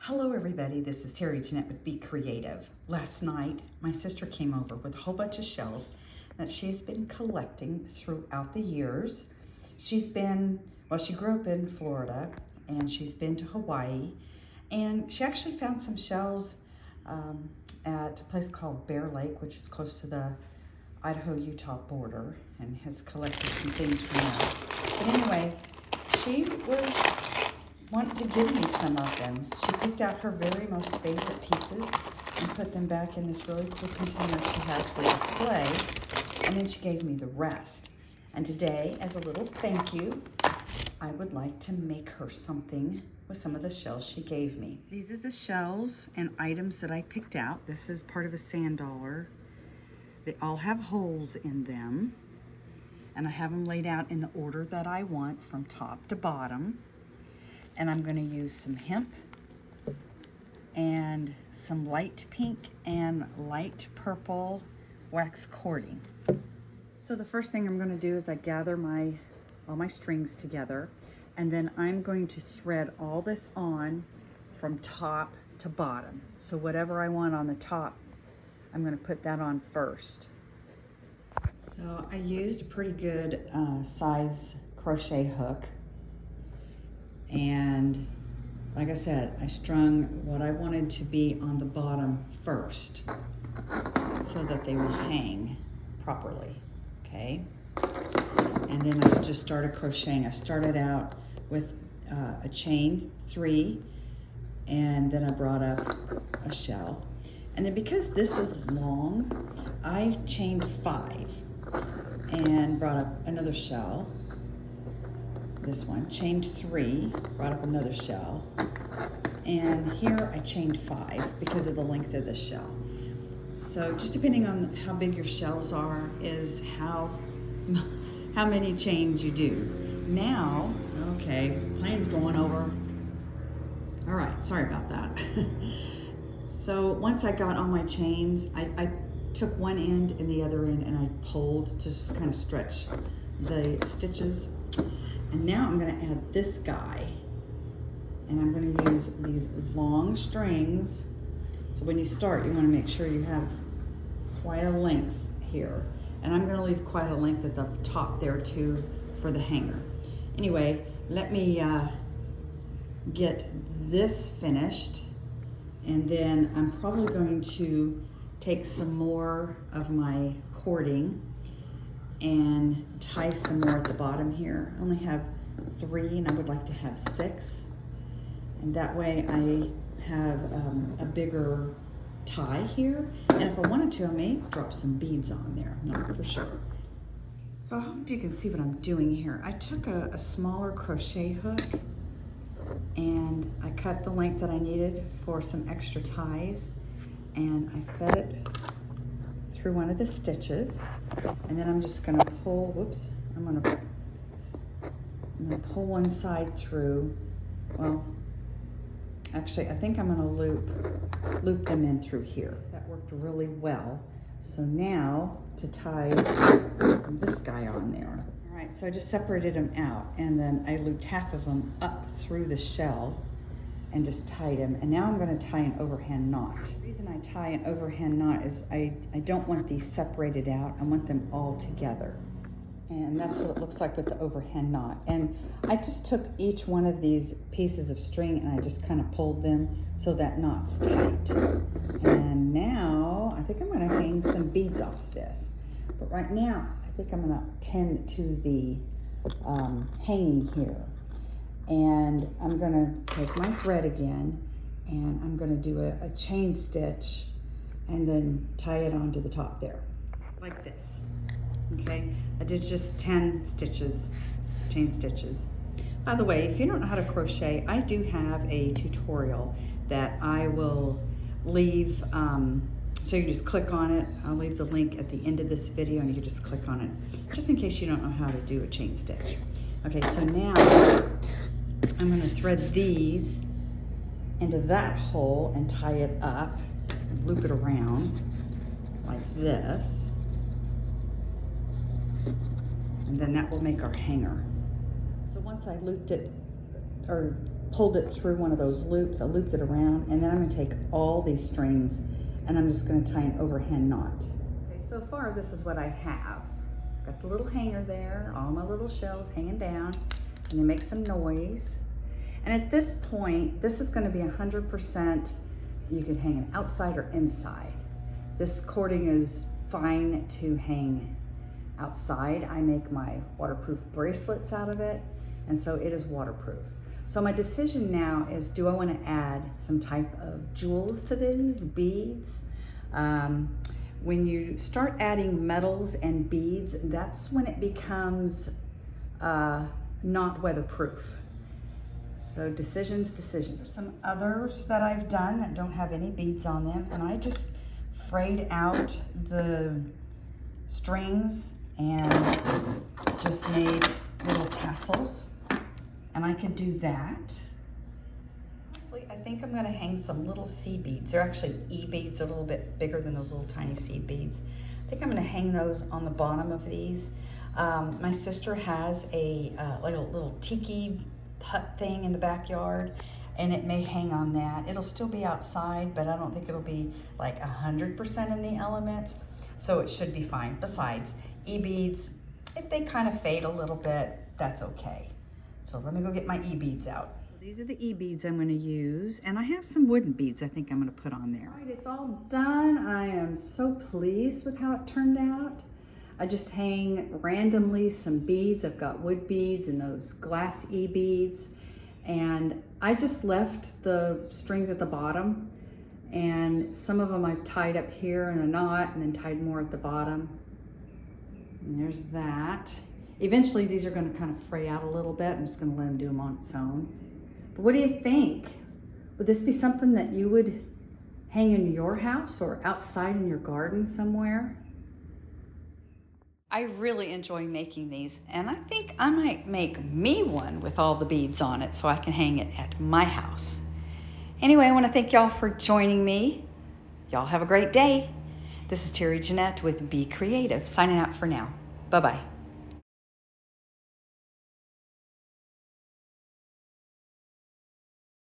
Hello everybody, this is Terry Jeanette with Be Creative. Last night, my sister came over with a whole bunch of shells that she's been collecting throughout the years. She grew up in Florida and she's been to Hawaii, and she actually found some shells at a place called Bear Lake, which is close to the Idaho-Utah border, and has collected some things from that. But anyway, she wanted to give me some of them. She picked out her very most favorite pieces and put them back in this really cool container she has for display, and then she gave me the rest. And today, as a little thank you, I would like to make her something with some of the shells she gave me. These are the shells and items that I picked out. This is part of a sand dollar. They all have holes in them, and I have them laid out in the order that I want from top to bottom. And I'm going to use some hemp and some light pink and light purple wax cording. So the first thing I'm going to do is I gather all my strings together, and then I'm going to thread all this on from top to bottom. So whatever I want on the top, I'm going to put that on first. So I used a pretty good size crochet hook. And like I said, I strung what I wanted to be on the bottom first so that they will hang properly, okay? And then I just started crocheting. I started out with a chain 3, and then I brought up a shell. And then because this is long, I chained 5 and brought up another shell. This one, chained 3, brought up another shell, and here I chained 5 because of the length of the shell. So just depending on how big your shells are is how many chains you do. Now, okay, plane's going over. All right, sorry about that. So once I got all my chains, I took one end and the other end and I pulled, just kind of stretch the stitches. And now I'm going to add this guy, and I'm going to use these long strings. So when you start, you want to make sure you have quite a length here. And I'm going to leave quite a length at the top there too for the hanger. Anyway, let me get this finished, and then I'm probably going to take some more of my cording and tie some more at the bottom here. I only have 3 and I would like to have 6. And that way I have a bigger tie here. And if I wanted to, I may drop some beads on there, not for sure. So I hope you can see what I'm doing here. I took a smaller crochet hook and I cut the length that I needed for some extra ties, and I fed it through one of the stitches, and then I'm just going to pull, I'm going to pull one side through. Well, actually I think I'm going to loop them in through here. That worked really well. So now to tie this guy on there. All right, so I just separated them out, and then I looped half of them up through the shell and just tied them. And now I'm going to tie an overhand knot. The reason I tie an overhand knot is I don't want these separated out. I want them all together. And that's what it looks like with the overhand knot. And I just took each one of these pieces of string and I just kind of pulled them so that knot's tight. And now I think I'm going to hang some beads off this. But right now I think I'm going to tend to the hanging here. And I'm going to take my thread again, and I'm going to do a chain stitch and then tie it onto the top there, like this. Okay, I did just 10 stitches, chain stitches. By the way, if you don't know how to crochet, I do have a tutorial that I will leave, so you just click on it. I'll leave the link at the end of this video, and you can just click on it, just in case you don't know how to do a chain stitch. Okay, so now I'm going to thread these into that hole and tie it up, and loop it around like this, and then that will make our hanger. So once I looped it or pulled it through one of those loops. I looped it around, and then I'm gonna take all these strings and I'm just gonna tie an overhand knot. Okay, so far this is what I have. Got the little hanger there, all my little shells hanging down, and they make some noise. And at this point, this is gonna be 100%, you could hang it outside or inside. This cording is fine to hang outside. I make my waterproof bracelets out of it, and so it is waterproof. So my decision now is, do I want to add some type of jewels to these, beads? When you start adding metals and beads, that's when it becomes not weatherproof. So decisions. Some others that I've done that don't have any beads on them, and I just frayed out the strings and just made little tassels, and I could do that. I think I'm going to hang some little seed beads. They're actually E-beads, a little bit bigger than those little tiny seed beads. I think I'm going to hang those on the bottom of these. My sister has a like a little tiki hut thing in the backyard, and it may hang on that. It'll still be outside, but I don't think it'll be like 100% in the elements, so it should be fine. Besides, E-beads, if they kind of fade a little bit, that's okay. So let me go get my E-beads out. So these are the E-beads I'm going to use, and I have some wooden beads I think I'm going to put on there. All right, it's all done. I am so pleased with how it turned out. I just hang randomly some beads. I've got wood beads and those glass E-beads, and I just left the strings at the bottom, and some of them I've tied up here in a knot and then tied more at the bottom. And there's that. Eventually these are going to kind of fray out a little bit. I'm just going to let them do them on its own. But what do you think? Would this be something that you would hang in your house or outside in your garden somewhere? I really enjoy making these, and I think I might make me one with all the beads on it so I can hang it at my house. Anyway, I want to thank y'all for joining me. Y'all have a great day. This is Terry Jeanette with Be Creative, signing out for now. Bye-bye.